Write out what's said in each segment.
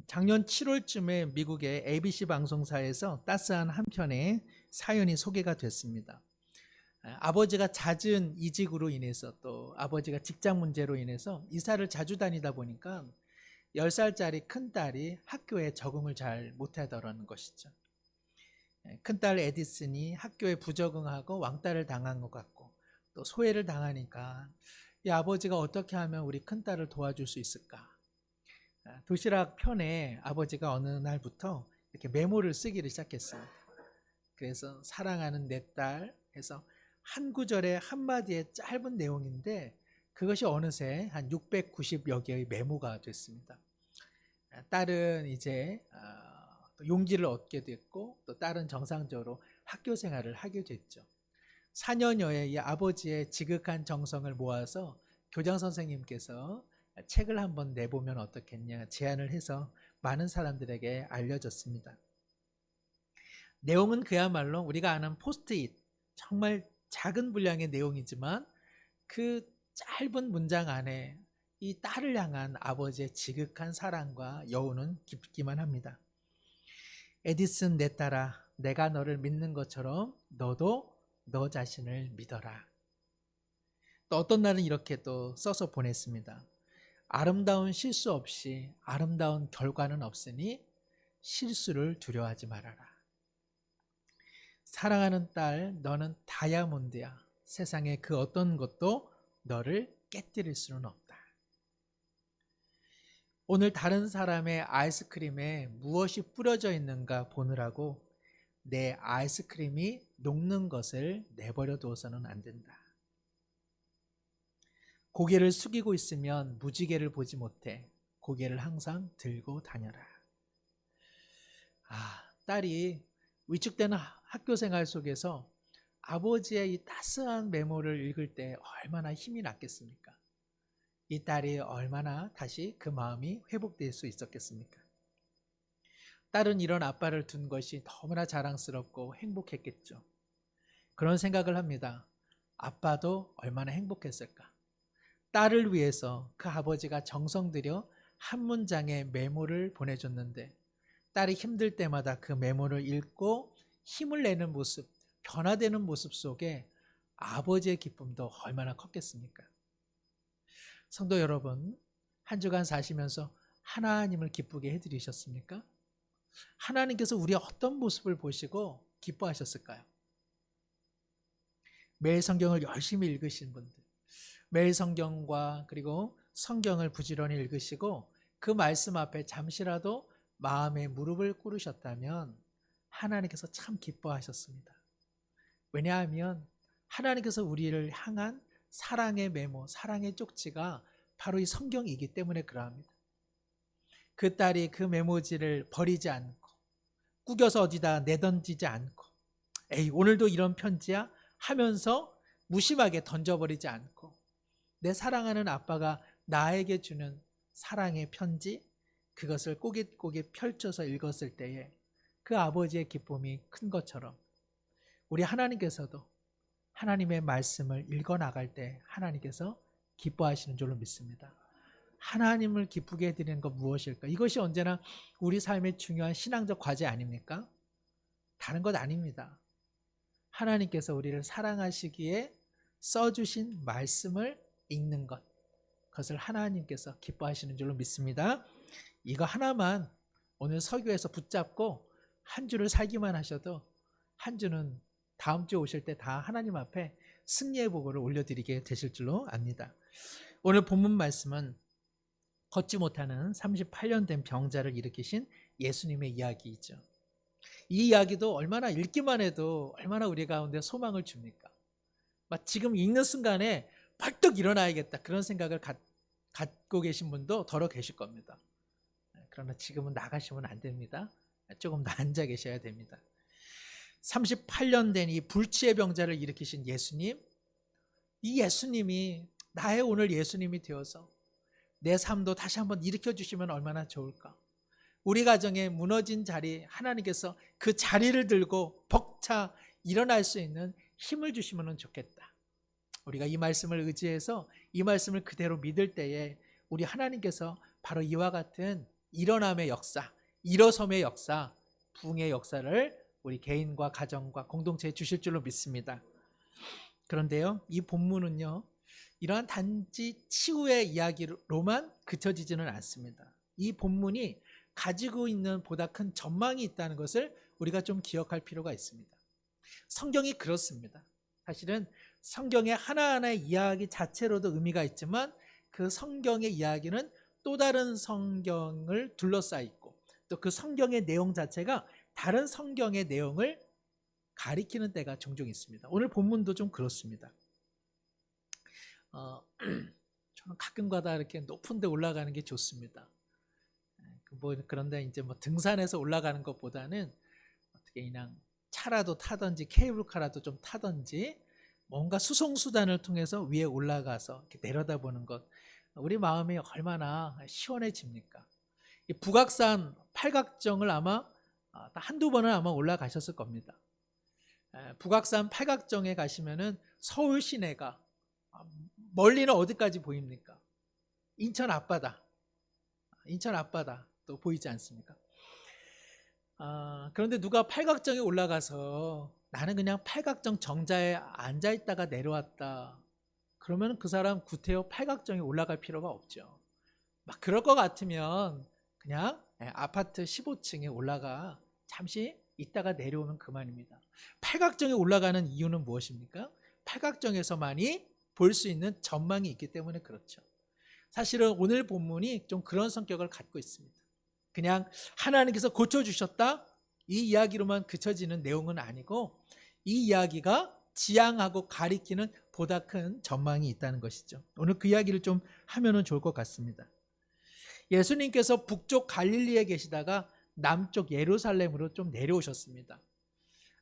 작년 7월쯤에 미국의 ABC 방송사에서 따스한 한 편의 사연이 소개가 됐습니다. 아버지가 잦은 이직으로 인해서 또 아버지가 직장 문제로 인해서 이사를 자주 다니다 보니까 10살짜리 큰딸이 학교에 적응을 잘 못하더라는 것이죠. 큰딸 에디슨이 학교에 부적응하고 왕따를 당한 것 같고 또 소외를 당하니까 이 아버지가 어떻게 하면 우리 큰딸을 도와줄 수 있을까? 도시락 편에 아버지가 어느 날부터 이렇게 메모를 쓰기를 시작했어요. 그래서 사랑하는 내 딸 해서 한 구절에 한마디의 짧은 내용인데 그것이 어느새 한 690여 개의 메모가 됐습니다. 딸은 이제 용기를 얻게 됐고 또 딸은 정상적으로 학교 생활을 하게 됐죠. 4년여의 이 아버지의 지극한 정성을 모아서 교장 선생님께서 책을 한번 내보면 어떻겠냐 제안을 해서 많은 사람들에게 알려졌습니다. 내용은 그야말로 우리가 아는 포스트잇, 정말 작은 분량의 내용이지만 그 짧은 문장 안에 이 딸을 향한 아버지의 지극한 사랑과 여운은 깊기만 합니다. 에디슨 내 딸아, 내가 너를 믿는 것처럼 너도 너 자신을 믿어라. 또 어떤 날은 이렇게 또 써서 보냈습니다. 아름다운 실수 없이 아름다운 결과는 없으니 실수를 두려워하지 말아라. 사랑하는 딸, 너는 다이아몬드야. 세상의 그 어떤 것도 너를 깨뜨릴 수는 없다. 오늘 다른 사람의 아이스크림에 무엇이 뿌려져 있는가 보느라고 내 아이스크림이 녹는 것을 내버려 두어서는 안 된다. 고개를 숙이고 있으면 무지개를 보지 못해. 고개를 항상 들고 다녀라. 딸이 위축되는 학교 생활 속에서 아버지의 이 따스한 메모를 읽을 때 얼마나 힘이 났겠습니까? 이 딸이 얼마나 다시 그 마음이 회복될 수 있었겠습니까? 딸은 이런 아빠를 둔 것이 너무나 자랑스럽고 행복했겠죠. 그런 생각을 합니다. 아빠도 얼마나 행복했을까? 딸을 위해서 그 아버지가 정성 들여 한 문장의 메모를 보내줬는데 딸이 힘들 때마다 그 메모를 읽고 힘을 내는 모습, 변화되는 모습 속에 아버지의 기쁨도 얼마나 컸겠습니까? 성도 여러분, 한 주간 사시면서 하나님을 기쁘게 해드리셨습니까? 하나님께서 우리의 어떤 모습을 보시고 기뻐하셨을까요? 매일 성경을 열심히 읽으신 분들, 매일 성경과 그리고 성경을 부지런히 읽으시고 그 말씀 앞에 잠시라도 마음의 무릎을 꿇으셨다면 하나님께서 참 기뻐하셨습니다. 왜냐하면 하나님께서 우리를 향한 사랑의 메모, 사랑의 쪽지가 바로 이 성경이기 때문에 그러합니다. 그 딸이 그 메모지를 버리지 않고 구겨서 어디다 내던지지 않고 에이 오늘도 이런 편지야? 하면서 무심하게 던져버리지 않고 내 사랑하는 아빠가 나에게 주는 사랑의 편지 그것을 꼬깃꼬깃 펼쳐서 읽었을 때에 그 아버지의 기쁨이 큰 것처럼 우리 하나님께서도 하나님의 말씀을 읽어나갈 때 하나님께서 기뻐하시는 줄로 믿습니다. 하나님을 기쁘게 해드리는 것 무엇일까? 이것이 언제나 우리 삶의 중요한 신앙적 과제 아닙니까? 다른 것 아닙니다. 하나님께서 우리를 사랑하시기에 써주신 말씀을 읽는 것, 그것을 하나님께서 기뻐하시는 줄로 믿습니다. 이거 하나만 오늘 설교에서 붙잡고 한 주를 살기만 하셔도 한 주는 다음 주에 오실 때 다 하나님 앞에 승리의 보고를 올려드리게 되실 줄로 압니다. 오늘 본문 말씀은 걷지 못하는 38년 된 병자를 일으키신 예수님의 이야기이죠. 이 이야기도 얼마나 읽기만 해도 얼마나 우리 가운데 소망을 줍니까? 지금 읽는 순간에 벌떡 일어나야겠다 그런 생각을 갖고 계신 분도 더러 계실 겁니다. 그러나 지금은 나가시면 안 됩니다. 조금 더 앉아 계셔야 됩니다. 38년 된 이 불치의 병자를 일으키신 예수님, 이 예수님이 나의 오늘 예수님이 되어서 내 삶도 다시 한번 일으켜 주시면 얼마나 좋을까? 우리 가정의 무너진 자리 하나님께서 그 자리를 들고 벅차 일어날 수 있는 힘을 주시면 좋겠다. 우리가 이 말씀을 의지해서 이 말씀을 그대로 믿을 때에 우리 하나님께서 바로 이와 같은 일어남의 역사, 일어섬의 역사, 부흥의 역사를 우리 개인과 가정과 공동체에 주실 줄로 믿습니다. 그런데요, 이 본문은요, 이러한 단지 치유의 이야기로만 그쳐지지는 않습니다. 이 본문이 가지고 있는 보다 큰 전망이 있다는 것을 우리가 좀 기억할 필요가 있습니다. 성경이 그렇습니다. 사실은 성경의 하나하나의 이야기 자체로도 의미가 있지만 그 성경의 이야기는 또 다른 성경을 둘러싸여 있고 또 그 성경의 내용 자체가 다른 성경의 내용을 가리키는 때가 종종 있습니다. 오늘 본문도 좀 그렇습니다. 저는 가끔가다 이렇게 높은 데 올라가는 게 좋습니다. 그런데 이제 등산해서 올라가는 것보다는 어떻게 그냥 차라도 타든지 케이블카라도 좀 타든지 뭔가 수송수단을 통해서 위에 올라가서 이렇게 내려다보는 것, 우리 마음이 얼마나 시원해집니까? 이 북악산 팔각정을 아마 한두 번은 아마 올라가셨을 겁니다. 북악산 팔각정에 가시면은 서울 시내가 멀리는 어디까지 보입니까? 인천 앞바다 또 보이지 않습니까? 그런데 누가 팔각정에 올라가서 나는 그냥 팔각정 정자에 앉아 있다가 내려왔다, 그러면 그 사람 구태여 팔각정에 올라갈 필요가 없죠. 막 그럴 것 같으면 그냥 아파트 15층에 올라가 잠시 있다가 내려오면 그만입니다. 팔각정에 올라가는 이유는 무엇입니까? 팔각정에서만이 볼 수 있는 전망이 있기 때문에 그렇죠. 사실은 오늘 본문이 좀 그런 성격을 갖고 있습니다. 그냥 하나님께서 고쳐주셨다, 이 이야기로만 그쳐지는 내용은 아니고 이 이야기가 지향하고 가리키는 보다 큰 전망이 있다는 것이죠. 오늘 그 이야기를 좀 하면 좋을 것 같습니다. 예수님께서 북쪽 갈릴리에 계시다가 남쪽 예루살렘으로 좀 내려오셨습니다.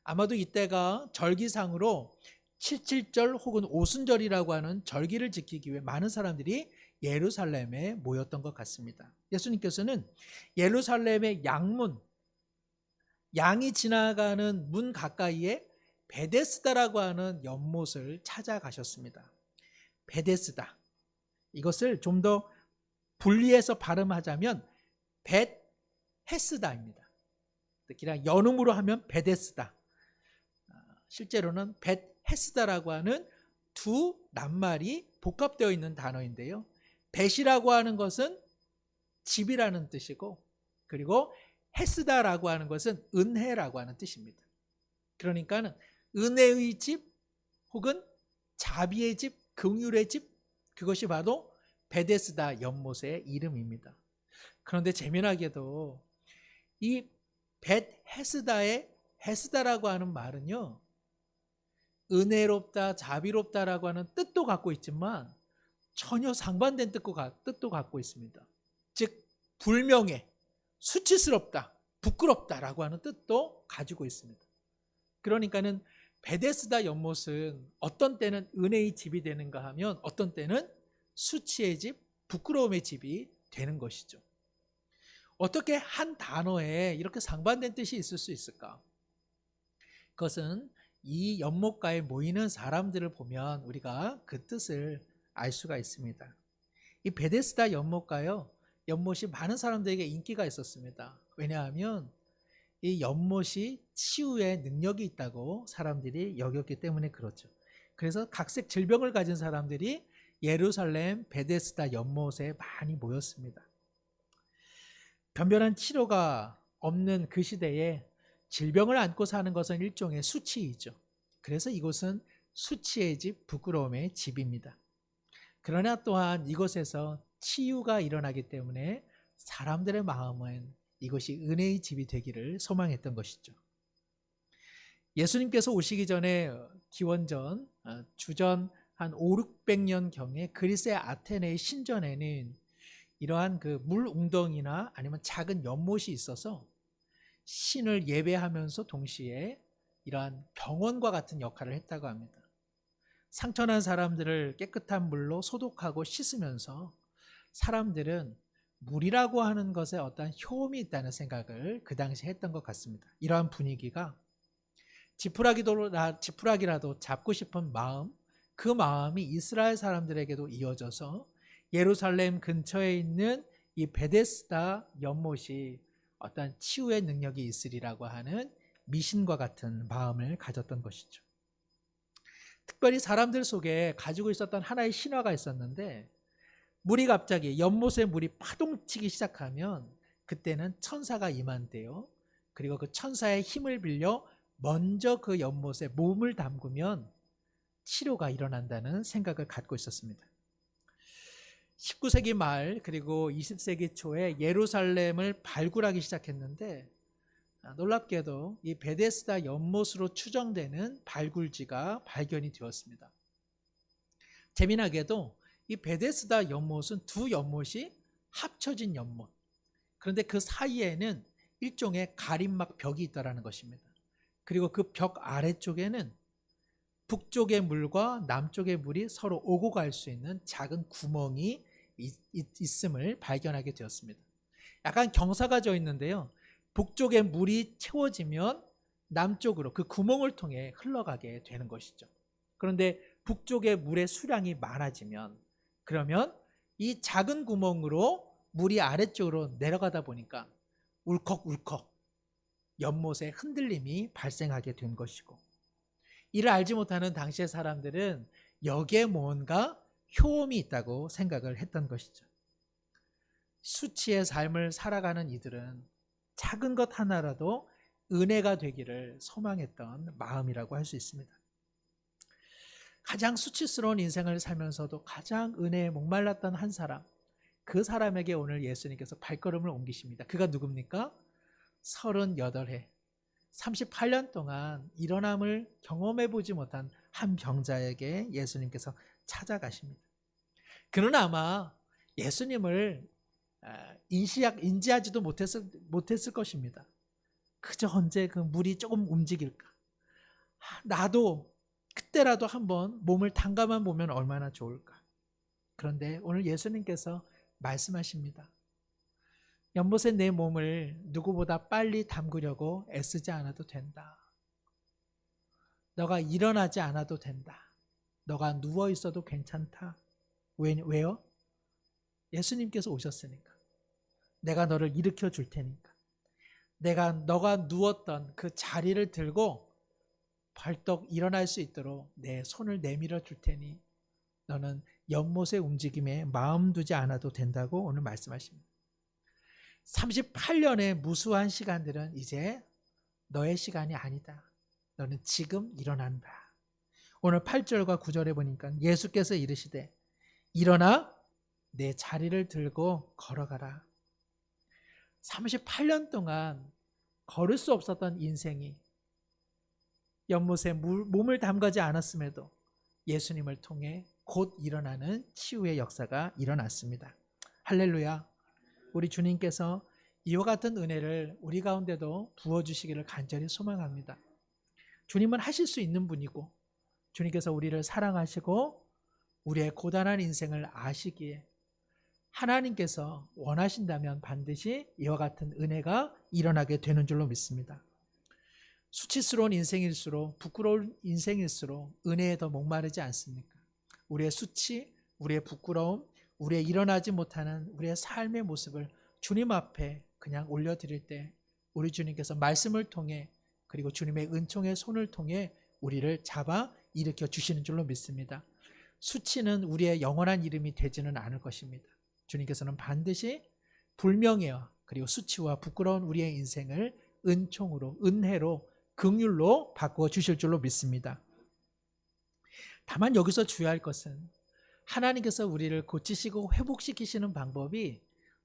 아마도 이때가 절기상으로 77절 혹은 오순절이라고 하는 절기를 지키기 위해 많은 사람들이 예루살렘에 모였던 것 같습니다. 예수님께서는 예루살렘의 양문, 양이 지나가는 문 가까이에 베데스다라고 하는 연못을 찾아가셨습니다. 베데스다, 이것을 좀 더 분리해서 발음하자면 벳헤스다입니다. 그냥 연음으로 하면 베데스다, 실제로는 벳헤스다라고 하는 두 낱말이 복합되어 있는 단어인데요, 벳이라고 하는 것은 집이라는 뜻이고, 그리고 헤스다라고 하는 것은 은혜라고 하는 뜻입니다. 그러니까 은혜의 집 혹은 자비의 집, 긍휼의 집, 그것이 바로 베데스다 연못의 이름입니다. 그런데 재미나게도 이 벳헤스다의 헤스다라고 하는 말은요, 은혜롭다, 자비롭다라고 하는 뜻도 갖고 있지만 전혀 상반된 뜻도 갖고 있습니다. 즉 불명예, 수치스럽다, 부끄럽다라고 하는 뜻도 가지고 있습니다. 그러니까는 베데스다 연못은 어떤 때는 은혜의 집이 되는가 하면 어떤 때는 수치의 집, 부끄러움의 집이 되는 것이죠. 어떻게 한 단어에 이렇게 상반된 뜻이 있을 수 있을까? 그것은 이 연못가에 모이는 사람들을 보면 우리가 그 뜻을 알 수가 있습니다. 이 베데스다 연못이 많은 사람들에게 인기가 있었습니다. 왜냐하면 이 연못이 치유의 능력이 있다고 사람들이 여겼기 때문에 그렇죠. 그래서 각색 질병을 가진 사람들이 예루살렘 베데스다 연못에 많이 모였습니다. 변변한 치료가 없는 그 시대에 질병을 안고 사는 것은 일종의 수치이죠. 그래서 이곳은 수치의 집, 부끄러움의 집입니다. 그러나 또한 이곳에서 치유가 일어나기 때문에 사람들의 마음은 이것이 은혜의 집이 되기를 소망했던 것이죠. 예수님께서 오시기 전에 기원전 주전 한 500~600년경에 그리스의 아테네의 신전에는 이러한 그 물 웅덩이나 아니면 작은 연못이 있어서 신을 예배하면서 동시에 이러한 병원과 같은 역할을 했다고 합니다. 상처난 사람들을 깨끗한 물로 소독하고 씻으면서 사람들은 물이라고 하는 것에 어떤 효험이 있다는 생각을 그 당시에 했던 것 같습니다. 이러한 분위기가 지푸라기라도 잡고 싶은 마음, 그 마음이 이스라엘 사람들에게도 이어져서 예루살렘 근처에 있는 이 베데스다 연못이 어떤 치유의 능력이 있으리라고 하는 미신과 같은 마음을 가졌던 것이죠. 특별히 사람들 속에 가지고 있었던 하나의 신화가 있었는데, 물이 갑자기 연못의 물이 파동치기 시작하면 그때는 천사가 임한대요. 그리고 그 천사의 힘을 빌려 먼저 그 연못에 몸을 담그면 치료가 일어난다는 생각을 갖고 있었습니다. 19세기 말 그리고 20세기 초에 예루살렘을 발굴하기 시작했는데, 놀랍게도 이 베데스다 연못으로 추정되는 발굴지가 발견이 되었습니다. 재미나게도 이 베데스다 연못은 두 연못이 합쳐진 연못, 그런데 그 사이에는 일종의 가림막 벽이 있다는 것입니다. 그리고 그 벽 아래쪽에는 북쪽의 물과 남쪽의 물이 서로 오고 갈 수 있는 작은 구멍이 있음을 발견하게 되었습니다. 약간 경사가 져 있는데요, 북쪽의 물이 채워지면 남쪽으로 그 구멍을 통해 흘러가게 되는 것이죠. 그런데 북쪽의 물의 수량이 많아지면, 그러면 이 작은 구멍으로 물이 아래쪽으로 내려가다 보니까 울컥울컥 연못에 흔들림이 발생하게 된 것이고, 이를 알지 못하는 당시의 사람들은 여기에 뭔가 효험이 있다고 생각을 했던 것이죠. 수치의 삶을 살아가는 이들은 작은 것 하나라도 은혜가 되기를 소망했던 마음이라고 할 수 있습니다. 가장 수치스러운 인생을 살면서도 가장 은혜에 목말랐던 한 사람, 그 사람에게 오늘 예수님께서 발걸음을 옮기십니다. 그가 누굽니까? 38해 38년 동안 일어남을 경험해 보지 못한 한 병자에게 예수님께서 찾아가십니다. 그는 아마 예수님을 인지하지도 못했을 것입니다. 그저 언제 그 물이 조금 움직일까, 나도 그때라도 한번 몸을 담가만 보면 얼마나 좋을까. 그런데 오늘 예수님께서 말씀하십니다. 연못에 내 몸을 누구보다 빨리 담그려고 애쓰지 않아도 된다. 너가 일어나지 않아도 된다. 너가 누워 있어도 괜찮다. 왜요? 예수님께서 오셨으니까. 내가 너를 일으켜 줄 테니까. 너가 누웠던 그 자리를 들고 벌떡 일어날 수 있도록 내 손을 내밀어 줄 테니 너는 연못의 움직임에 마음 두지 않아도 된다고 오늘 말씀하십니다. 38년의 무수한 시간들은 이제 너의 시간이 아니다. 너는 지금 일어난다. 오늘 8절과 9절에 보니까 예수께서 이르시되 일어나 내 자리를 들고 걸어가라. 38년 동안 걸을 수 없었던 인생이 연못에 몸을 담가지 않았음에도 예수님을 통해 곧 일어나는 치유의 역사가 일어났습니다. 할렐루야. 우리 주님께서 이와 같은 은혜를 우리 가운데도 부어주시기를 간절히 소망합니다. 주님은 하실 수 있는 분이고, 주님께서 우리를 사랑하시고 우리의 고단한 인생을 아시기에 하나님께서 원하신다면 반드시 이와 같은 은혜가 일어나게 되는 줄로 믿습니다. 수치스러운 인생일수록, 부끄러운 인생일수록 은혜에 더 목마르지 않습니까? 우리의 수치, 우리의 부끄러움, 우리의 일어나지 못하는 우리의 삶의 모습을 주님 앞에 그냥 올려드릴 때 우리 주님께서 말씀을 통해, 그리고 주님의 은총의 손을 통해 우리를 잡아 일으켜 주시는 줄로 믿습니다. 수치는 우리의 영원한 이름이 되지는 않을 것입니다. 주님께서는 반드시 불명예와 그리고 수치와 부끄러운 우리의 인생을 은총으로, 은혜로, 긍휼로 바꾸어 주실 줄로 믿습니다. 다만 여기서 주의할 것은 하나님께서 우리를 고치시고 회복시키시는 방법이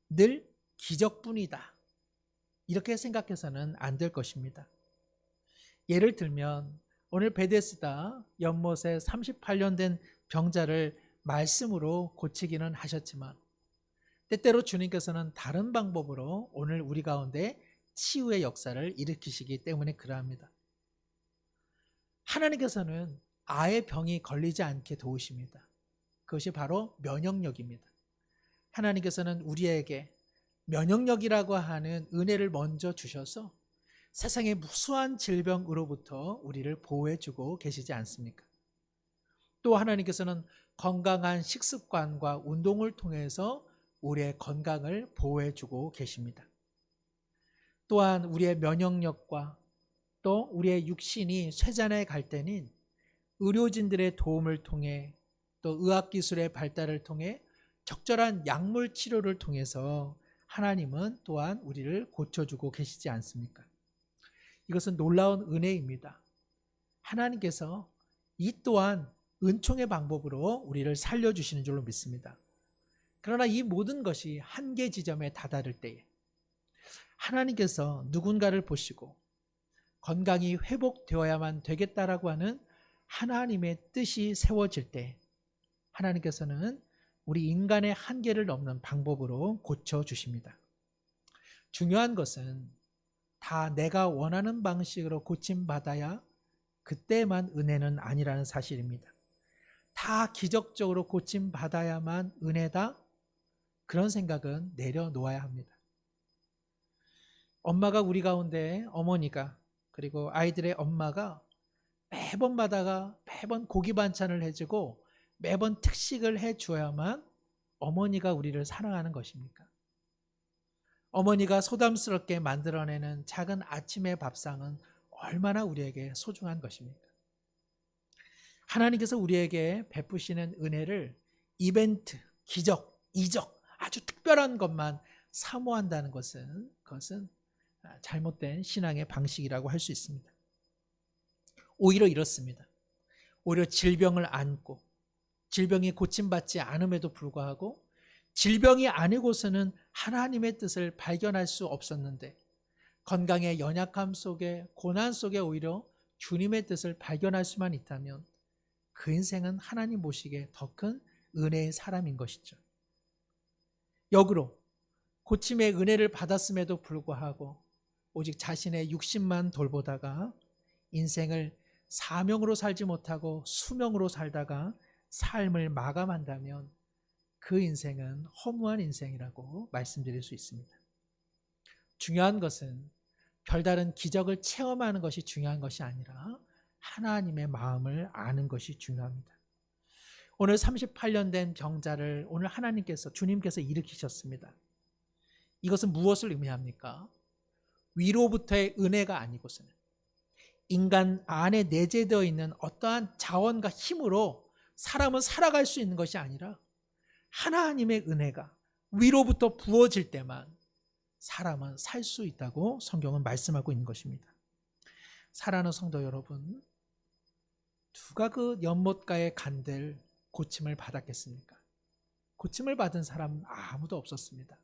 늘 기적뿐이다, 이렇게 생각해서는 안 될 것입니다. 예를 들면 오늘 베데스다 연못에 38년 된 병자를 말씀으로 고치기는 하셨지만 때때로 주님께서는 다른 방법으로 오늘 우리 가운데 치유의 역사를 일으키시기 때문에 그러합니다. 하나님께서는 아예 병이 걸리지 않게 도우십니다. 그것이 바로 면역력입니다. 하나님께서는 우리에게 면역력이라고 하는 은혜를 먼저 주셔서 세상의 무수한 질병으로부터 우리를 보호해주고 계시지 않습니까? 또 하나님께서는 건강한 식습관과 운동을 통해서 우리의 건강을 보호해주고 계십니다. 또한 우리의 면역력과 또 우리의 육신이 쇠잔에 갈 때는 의료진들의 도움을 통해 또 의학기술의 발달을 통해 적절한 약물 치료를 통해서 하나님은 또한 우리를 고쳐주고 계시지 않습니까? 이것은 놀라운 은혜입니다. 하나님께서 이 또한 은총의 방법으로 우리를 살려주시는 줄로 믿습니다. 그러나 이 모든 것이 한계 지점에 다다를 때에 하나님께서 누군가를 보시고 건강이 회복되어야만 되겠다라고 하는 하나님의 뜻이 세워질 때 하나님께서는 우리 인간의 한계를 넘는 방법으로 고쳐주십니다. 중요한 것은 다 내가 원하는 방식으로 고침받아야 그때만 은혜는 아니라는 사실입니다. 다 기적적으로 고침받아야만 은혜다? 그런 생각은 내려놓아야 합니다. 엄마가 우리 가운데 어머니가 그리고 아이들의 엄마가 매번 고기 반찬을 해주고 매번 특식을 해줘야만 어머니가 우리를 사랑하는 것입니까? 어머니가 소담스럽게 만들어내는 작은 아침의 밥상은 얼마나 우리에게 소중한 것입니까? 하나님께서 우리에게 베푸시는 은혜를 이벤트, 기적, 이적, 아주 특별한 것만 사모한다는 그것은 잘못된 신앙의 방식이라고 할 수 있습니다. 오히려 이렇습니다. 오히려 질병을 안고 질병이 고침받지 않음에도 불구하고 질병이 아니고서는 하나님의 뜻을 발견할 수 없었는데 건강의 연약함 속에 고난 속에 오히려 주님의 뜻을 발견할 수만 있다면 그 인생은 하나님 보시기에 더 큰 은혜의 사람인 것이죠. 역으로 고침의 은혜를 받았음에도 불구하고 오직 자신의 육신만 돌보다가 인생을 사명으로 살지 못하고 수명으로 살다가 삶을 마감한다면 그 인생은 허무한 인생이라고 말씀드릴 수 있습니다. 중요한 것은 별다른 기적을 체험하는 것이 중요한 것이 아니라 하나님의 마음을 아는 것이 중요합니다. 오늘 38년 된 병자를 오늘 주님께서 일으키셨습니다. 이것은 무엇을 의미합니까? 위로부터의 은혜가 아니고서는 인간 안에 내재되어 있는 어떠한 자원과 힘으로 사람은 살아갈 수 있는 것이 아니라 하나님의 은혜가 위로부터 부어질 때만 사람은 살 수 있다고 성경은 말씀하고 있는 것입니다. 사랑하는 성도 여러분, 누가 그 연못가에 간들 고침을 받았겠습니까? 고침을 받은 사람은 아무도 없었습니다.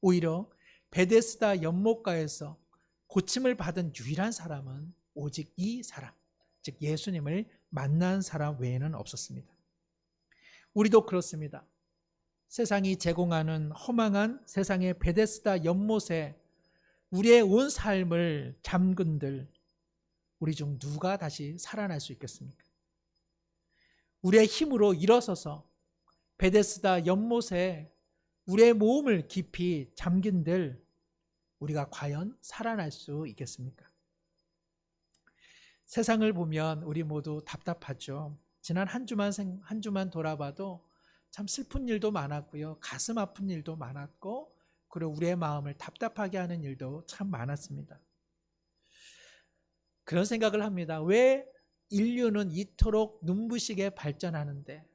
오히려 베데스다 연못가에서 고침을 받은 유일한 사람은 오직 이 사람, 즉 예수님을 만난 사람 외에는 없었습니다. 우리도 그렇습니다. 세상이 제공하는 허망한 세상의 베데스다 연못에 우리의 온 삶을 잠근들 우리 중 누가 다시 살아날 수 있겠습니까? 우리의 힘으로 일어서서 베데스다 연못에 우리의 몸을 깊이 잠긴들 우리가 과연 살아날 수 있겠습니까? 세상을 보면 우리 모두 답답하죠. 지난 한 주만 돌아봐도 참 슬픈 일도 많았고요. 가슴 아픈 일도 많았고 그리고 우리의 마음을 답답하게 하는 일도 참 많았습니다. 그런 생각을 합니다. 왜 인류는 이토록 눈부시게 발전하는데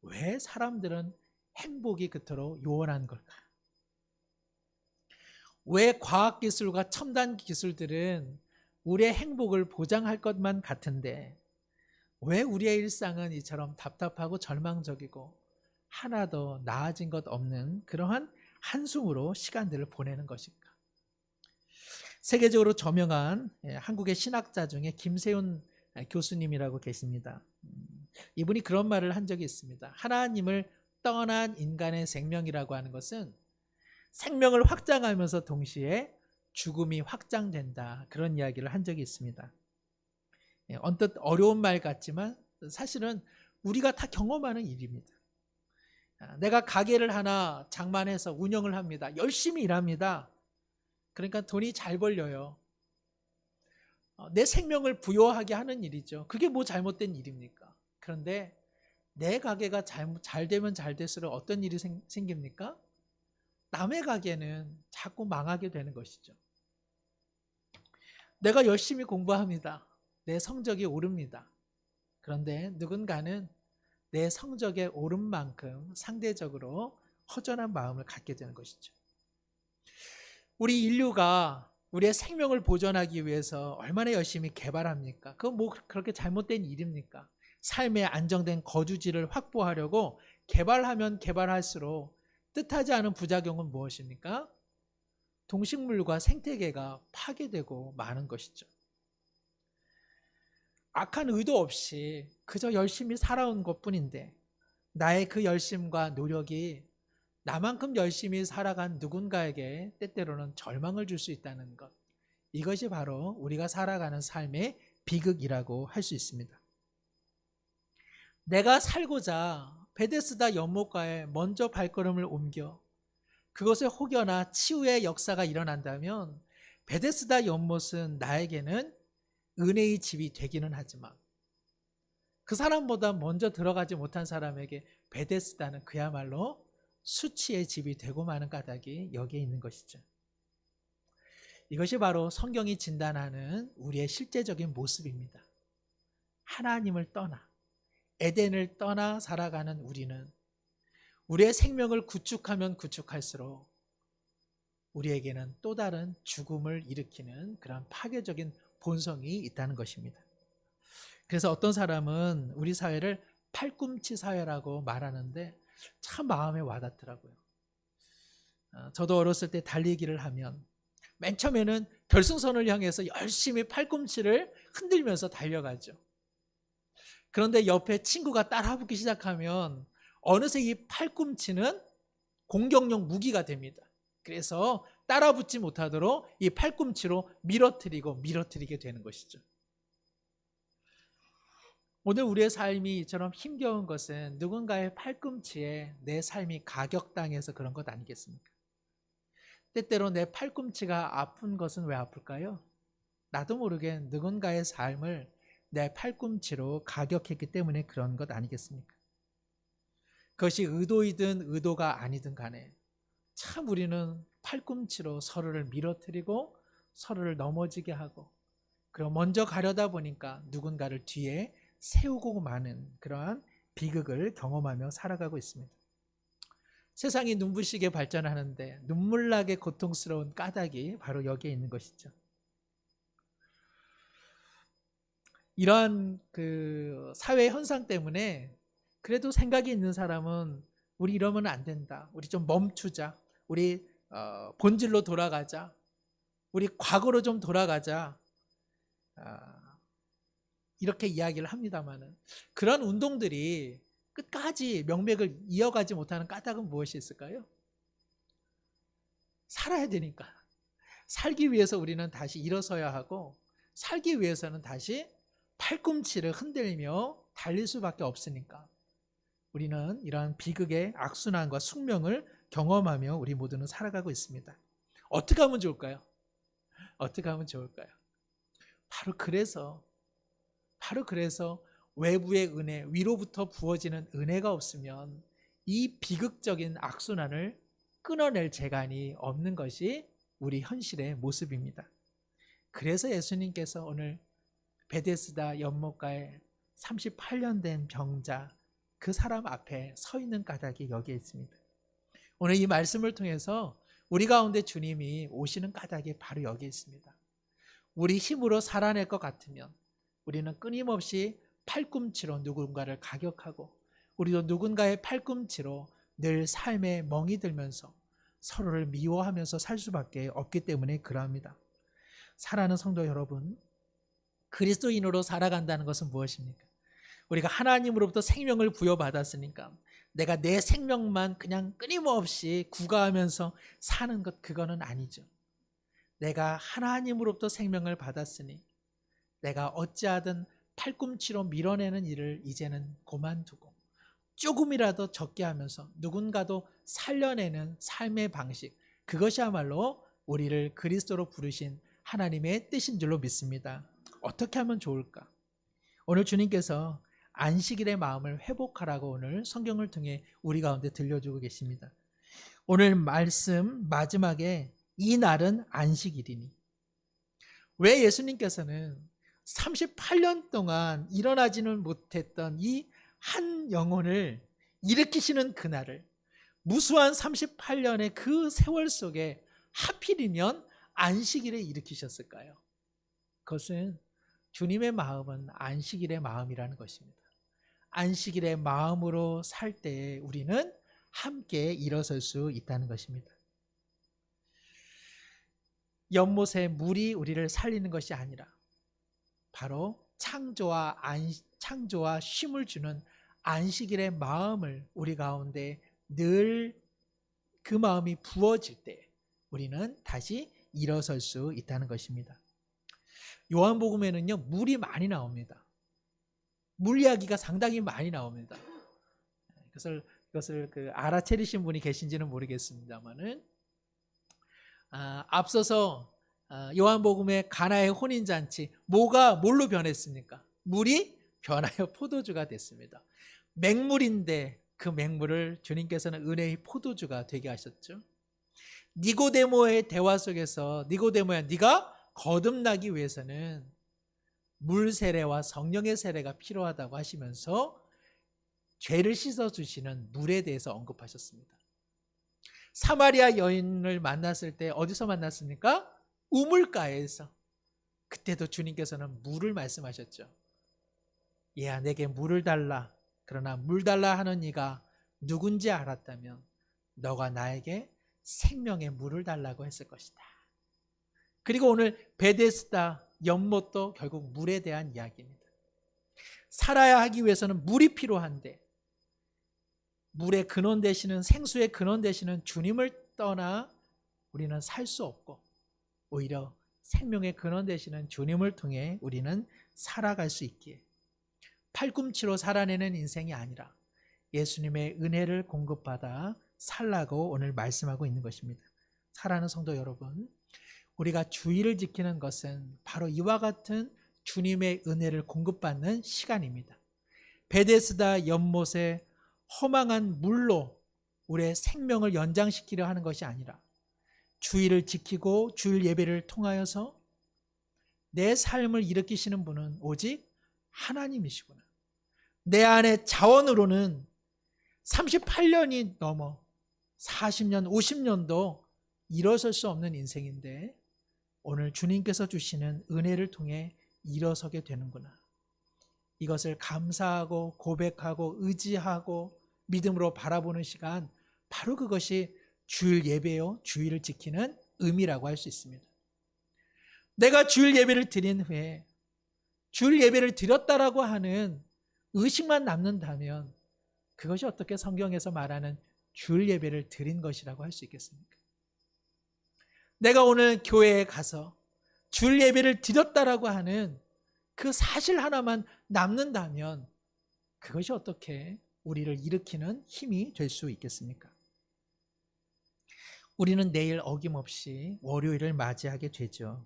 왜 사람들은 행복이 그토록 요원한 걸까? 왜 과학기술과 첨단 기술들은 우리의 행복을 보장할 것만 같은데 왜 우리의 일상은 이처럼 답답하고 절망적이고 하나도 나아진 것 없는 그러한 한숨으로 시간들을 보내는 것일까? 세계적으로 저명한 한국의 신학자 중에 김세훈 교수님이라고 계십니다. 이분이 그런 말을 한 적이 있습니다. 하나님을 떠난 인간의 생명이라고 하는 것은 생명을 확장하면서 동시에 죽음이 확장된다. 그런 이야기를 한 적이 있습니다. 언뜻 어려운 말 같지만 사실은 우리가 다 경험하는 일입니다. 내가 가게를 하나 장만해서 운영을 합니다. 열심히 일합니다. 그러니까 돈이 잘 벌려요. 내 생명을 부여하게 하는 일이죠. 그게 뭐 잘못된 일입니까? 그런데 내 가게가 잘 되면 잘 될수록 어떤 일이 생깁니까? 남의 가게는 자꾸 망하게 되는 것이죠. 내가 열심히 공부합니다. 내 성적이 오릅니다. 그런데 누군가는 내 성적에 오른 만큼 상대적으로 허전한 마음을 갖게 되는 것이죠. 우리 인류가 우리의 생명을 보존하기 위해서 얼마나 열심히 개발합니까? 그건 뭐 그렇게 잘못된 일입니까? 삶의 안정된 거주지를 확보하려고 개발하면 개발할수록 뜻하지 않은 부작용은 무엇입니까? 동식물과 생태계가 파괴되고 마는 것이죠. 악한 의도 없이 그저 열심히 살아온 것뿐인데 나의 그 열심과 노력이 나만큼 열심히 살아간 누군가에게 때때로는 절망을 줄 수 있다는 것. 이것이 바로 우리가 살아가는 삶의 비극이라고 할 수 있습니다. 내가 살고자 베데스다 연못가에 먼저 발걸음을 옮겨 그곳에 혹여나 치유의 역사가 일어난다면 베데스다 연못은 나에게는 은혜의 집이 되기는 하지만 그 사람보다 먼저 들어가지 못한 사람에게 베데스다는 그야말로 수치의 집이 되고 마는 까닭이 여기에 있는 것이죠. 이것이 바로 성경이 진단하는 우리의 실제적인 모습입니다. 하나님을 떠나 에덴을 떠나 살아가는 우리는 우리의 생명을 구축하면 구축할수록 우리에게는 또 다른 죽음을 일으키는 그런 파괴적인 본성이 있다는 것입니다. 그래서 어떤 사람은 우리 사회를 팔꿈치 사회라고 말하는데 참 마음에 와닿더라고요. 저도 어렸을 때 달리기를 하면 맨 처음에는 결승선을 향해서 열심히 팔꿈치를 흔들면서 달려가죠. 그런데 옆에 친구가 따라붙기 시작하면 어느새 이 팔꿈치는 공격용 무기가 됩니다. 그래서 따라붙지 못하도록 이 팔꿈치로 밀어뜨리게 되는 것이죠. 오늘 우리의 삶이 이처럼 힘겨운 것은 누군가의 팔꿈치에 내 삶이 가격당해서 그런 것 아니겠습니까? 때때로 내 팔꿈치가 아픈 것은 왜 아플까요? 나도 모르게 누군가의 삶을 내 팔꿈치로 가격했기 때문에 그런 것 아니겠습니까? 그것이 의도이든 의도가 아니든 간에 참 우리는 팔꿈치로 서로를 밀어뜨리고 서로를 넘어지게 하고 그리고 먼저 가려다 보니까 누군가를 뒤에 세우고 마는 그러한 비극을 경험하며 살아가고 있습니다. 세상이 눈부시게 발전하는데 눈물나게 고통스러운 까닭이 바로 여기에 있는 것이죠. 이러한 그 사회 현상 때문에 그래도 생각이 있는 사람은 우리 이러면 안 된다. 우리 좀 멈추자. 우리 본질로 돌아가자. 우리 과거로 좀 돌아가자. 이렇게 이야기를 합니다만은 그런 운동들이 끝까지 명맥을 이어가지 못하는 까닭은 무엇이 있을까요? 살아야 되니까. 살기 위해서 우리는 다시 일어서야 하고 살기 위해서는 다시 팔꿈치를 흔들며 달릴 수밖에 없으니까 우리는 이러한 비극의 악순환과 숙명을 경험하며 우리 모두는 살아가고 있습니다. 어떻게 하면 좋을까요? 어떻게 하면 좋을까요? 바로 그래서 외부의 은혜, 위로부터 부어지는 은혜가 없으면 이 비극적인 악순환을 끊어낼 재간이 없는 것이 우리 현실의 모습입니다. 그래서 예수님께서 오늘 베데스다 연못가에 38년 된 병자 그 사람 앞에 서 있는 까닭이 여기에 있습니다. 오늘 이 말씀을 통해서 우리 가운데 주님이 오시는 까닭이 바로 여기에 있습니다. 우리 힘으로 살아낼 것 같으면 우리는 끊임없이 팔꿈치로 누군가를 가격하고 우리도 누군가의 팔꿈치로 늘 삶에 멍이 들면서 서로를 미워하면서 살 수밖에 없기 때문에 그러합니다. 사랑하는 성도 여러분, 그리스도인으로 살아간다는 것은 무엇입니까? 우리가 하나님으로부터 생명을 부여받았으니까 내가 내 생명만 그냥 끊임없이 구가하면서 사는 것 그거는 아니죠. 내가 하나님으로부터 생명을 받았으니 내가 어찌하든 팔꿈치로 밀어내는 일을 이제는 그만두고 조금이라도 적게 하면서 누군가도 살려내는 삶의 방식, 그것이야말로 우리를 그리스도로 부르신 하나님의 뜻인 줄로 믿습니다. 어떻게 하면 좋을까? 오늘 주님께서 안식일의 마음을 회복하라고 오늘 성경을 통해 우리 가운데 들려주고 계십니다. 오늘 말씀 마지막에 이 날은 안식일이니. 왜 예수님께서는 38년 동안 일어나지는 못했던 이 한 영혼을 일으키시는 그날을, 무수한 38년의 그 세월 속에 하필이면 안식일에 일으키셨을까요? 그것은 주님의 마음은 안식일의 마음이라는 것입니다. 안식일의 마음으로 살 때에 우리는 함께 일어설 수 있다는 것입니다. 연못의 물이 우리를 살리는 것이 아니라 바로 창조와 쉼을 주는 안식일의 마음을 우리 가운데 늘 그 마음이 부어질 때 우리는 다시 일어설 수 있다는 것입니다. 요한복음에는요, 물이 많이 나옵니다. 물 이야기가 상당히 많이 나옵니다. 이것을 알아채리신 분이 계신지는 모르겠습니다만은, 앞서서 요한복음의 가나의 혼인잔치, 뭘로 변했습니까? 물이 변하여 포도주가 됐습니다. 맹물인데 그 맹물을 주님께서는 은혜의 포도주가 되게 하셨죠. 니고데모의 대화 속에서 니고데모야, 네가 거듭나기 위해서는 물 세례와 성령의 세례가 필요하다고 하시면서 죄를 씻어주시는 물에 대해서 언급하셨습니다. 사마리아 여인을 만났을 때 어디서 만났습니까? 우물가에서. 그때도 주님께서는 물을 말씀하셨죠. 얘야, 내게 물을 달라. 그러나 물 달라 하는 이가 누군지 알았다면 너가 나에게 생명의 물을 달라고 했을 것이다. 그리고 오늘 베데스다 연못도 결국 물에 대한 이야기입니다. 살아야 하기 위해서는 물이 필요한데, 물의 근원 되시는, 생수의 근원 되시는 주님을 떠나 우리는 살 수 없고, 오히려 생명의 근원 되시는 주님을 통해 우리는 살아갈 수 있기에, 팔꿈치로 살아내는 인생이 아니라 예수님의 은혜를 공급받아 살라고 오늘 말씀하고 있는 것입니다. 사랑하는 성도 여러분, 우리가 주의를 지키는 것은 바로 이와 같은 주님의 은혜를 공급받는 시간입니다. 베데스다 연못의 허망한 물로 우리의 생명을 연장시키려 하는 것이 아니라 주의를 지키고 주일 예배를 통하여서 내 삶을 일으키시는 분은 오직 하나님이시구나. 내 안의 자원으로는 38년이 넘어 40년, 50년도 일어설 수 없는 인생인데 오늘 주님께서 주시는 은혜를 통해 일어서게 되는구나. 이것을 감사하고 고백하고 의지하고 믿음으로 바라보는 시간, 바로 그것이 주일 예배요, 주일을 지키는 의미라고 할 수 있습니다. 내가 주일 예배를 드린 후에 주일 예배를 드렸다라고 하는 의식만 남는다면 그것이 어떻게 성경에서 말하는 주일 예배를 드린 것이라고 할 수 있겠습니까? 내가 오늘 교회에 가서 주일 예배를 드렸다라고 하는 그 사실 하나만 남는다면 그것이 어떻게 우리를 일으키는 힘이 될 수 있겠습니까? 우리는 내일 어김없이 월요일을 맞이하게 되죠.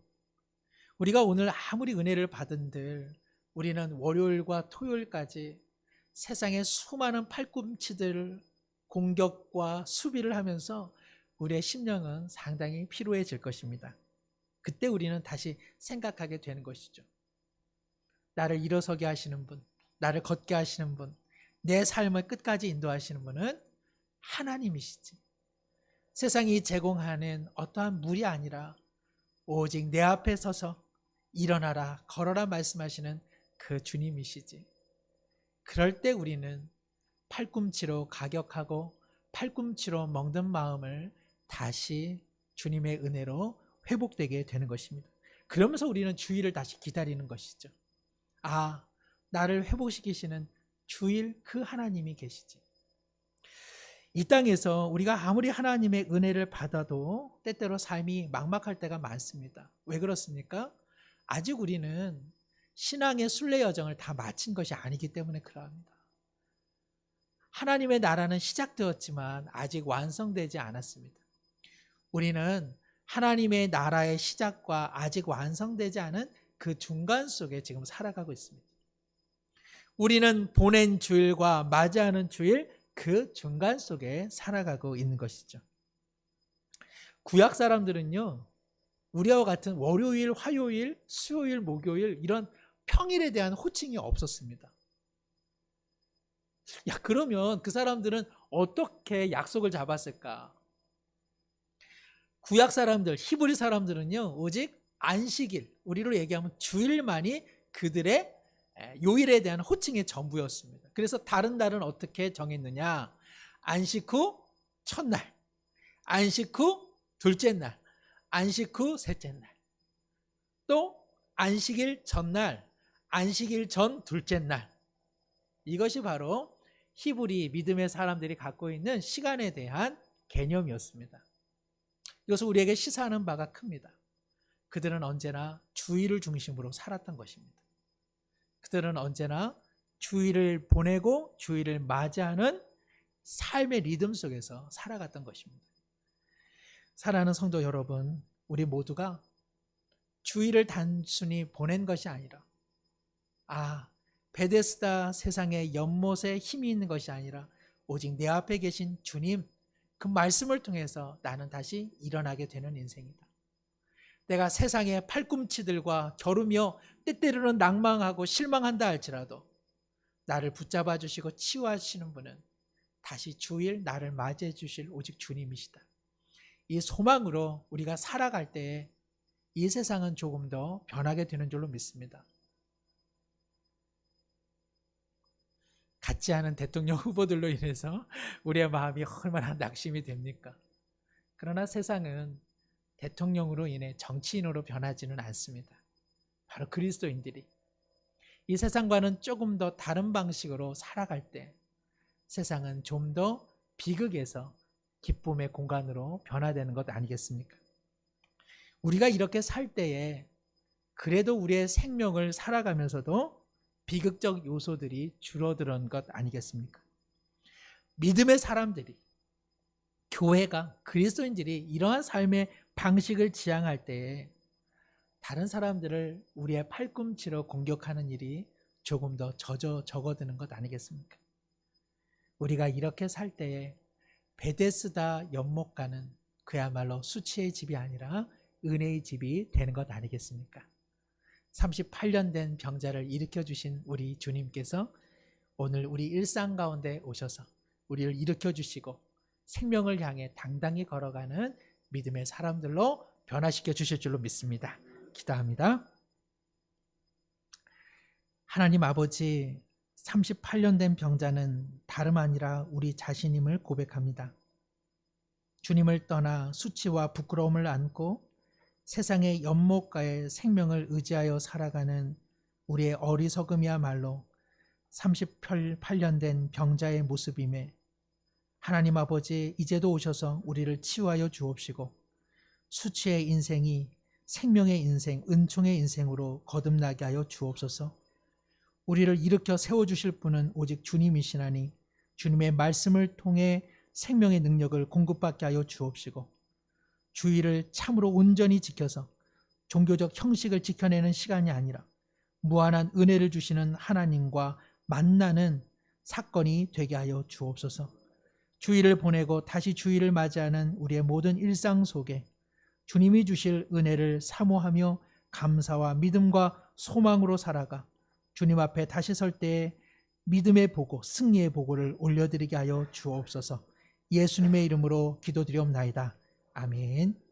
우리가 오늘 아무리 은혜를 받은들 우리는 월요일과 토요일까지 세상의 수많은 팔꿈치들 공격과 수비를 하면서 우리의 심령은 상당히 피로해질 것입니다. 그때 우리는 다시 생각하게 되는 것이죠. 나를 일어서게 하시는 분, 나를 걷게 하시는 분, 내 삶을 끝까지 인도하시는 분은 하나님이시지. 세상이 제공하는 어떠한 물이 아니라 오직 내 앞에 서서 일어나라, 걸어라 말씀하시는 그 주님이시지. 그럴 때 우리는 팔꿈치로 가격하고 팔꿈치로 먹는 마음을 다시 주님의 은혜로 회복되게 되는 것입니다. 그러면서 우리는 주일을 다시 기다리는 것이죠. 아, 나를 회복시키시는 주일 그 하나님이 계시지. 이 땅에서 우리가 아무리 하나님의 은혜를 받아도 때때로 삶이 막막할 때가 많습니다. 왜 그렇습니까? 아직 우리는 신앙의 순례 여정을 다 마친 것이 아니기 때문에 그러합니다. 하나님의 나라는 시작되었지만 아직 완성되지 않았습니다. 우리는 하나님의 나라의 시작과 아직 완성되지 않은 그 중간 속에 지금 살아가고 있습니다. 우리는 보낸 주일과 맞이하는 주일 그 중간 속에 살아가고 있는 것이죠. 구약 사람들은요, 우리와 같은 월요일, 화요일, 수요일, 목요일 이런 평일에 대한 호칭이 없었습니다. 야, 그러면 그 사람들은 어떻게 약속을 잡았을까? 구약 사람들, 히브리 사람들은요, 오직 안식일, 우리로 얘기하면 주일만이 그들의 요일에 대한 호칭의 전부였습니다. 그래서 다른 달은 어떻게 정했느냐? 안식 후 첫날, 안식 후 둘째 날, 안식 후 셋째 날, 또 안식일 전날, 안식일 전 둘째 날. 이것이 바로 히브리 믿음의 사람들이 갖고 있는 시간에 대한 개념이었습니다. 이것은 우리에게 시사하는 바가 큽니다. 그들은 언제나 주일을 중심으로 살았던 것입니다. 그들은 언제나 주일을 보내고 주일을 맞이하는 삶의 리듬 속에서 살아갔던 것입니다. 사랑하는 성도 여러분, 우리 모두가 주일을 단순히 보낸 것이 아니라 베데스다 세상의 연못에 힘이 있는 것이 아니라 오직 내 앞에 계신 주님, 그 말씀을 통해서 나는 다시 일어나게 되는 인생이다. 내가 세상의 팔꿈치들과 겨루며 때때로는 낭망하고 실망한다 할지라도 나를 붙잡아 주시고 치유하시는 분은 다시 주일 나를 맞이해 주실 오직 주님이시다. 이 소망으로 우리가 살아갈 때에 이 세상은 조금 더 변하게 되는 줄로 믿습니다. 같지 않은 대통령 후보들로 인해서 우리의 마음이 얼마나 낙심이 됩니까? 그러나 세상은 대통령으로 인해 정치인으로 변하지는 않습니다. 바로 그리스도인들이 이 세상과는 조금 더 다른 방식으로 살아갈 때 세상은 좀 더 비극에서 기쁨의 공간으로 변화되는 것 아니겠습니까? 우리가 이렇게 살 때에 그래도 우리의 생명을 살아가면서도 비극적 요소들이 줄어드는 것 아니겠습니까? 믿음의 사람들이, 교회가, 그리스도인들이 이러한 삶의 방식을 지향할 때에 다른 사람들을 우리의 팔꿈치로 공격하는 일이 조금 더 적어드는 것 아니겠습니까? 우리가 이렇게 살 때에 베데스다 연못가는 그야말로 수치의 집이 아니라 은혜의 집이 되는 것 아니겠습니까? 38년 된 병자를 일으켜주신 우리 주님께서 오늘 우리 일상 가운데 오셔서 우리를 일으켜주시고 생명을 향해 당당히 걸어가는 믿음의 사람들로 변화시켜 주실 줄로 믿습니다. 기도합니다. 하나님 아버지, 38년 된 병자는 다름 아니라 우리 자신임을 고백합니다. 주님을 떠나 수치와 부끄러움을 안고 세상의 연못가에 생명을 의지하여 살아가는 우리의 어리석음이야말로 38년 된 병자의 모습임에 하나님 아버지, 이제도 오셔서 우리를 치유하여 주옵시고 수치의 인생이 생명의 인생, 은총의 인생으로 거듭나게 하여 주옵소서. 우리를 일으켜 세워주실 분은 오직 주님이시나니 주님의 말씀을 통해 생명의 능력을 공급받게 하여 주옵시고 주의를 참으로 온전히 지켜서 종교적 형식을 지켜내는 시간이 아니라 무한한 은혜를 주시는 하나님과 만나는 사건이 되게 하여 주옵소서. 주일을 보내고 다시 주일을 맞이하는 우리의 모든 일상 속에 주님이 주실 은혜를 사모하며 감사와 믿음과 소망으로 살아가 주님 앞에 다시 설 때에 믿음의 보고, 승리의 보고를 올려드리게 하여 주옵소서. 예수님의 이름으로 기도드리옵나이다. 아멘.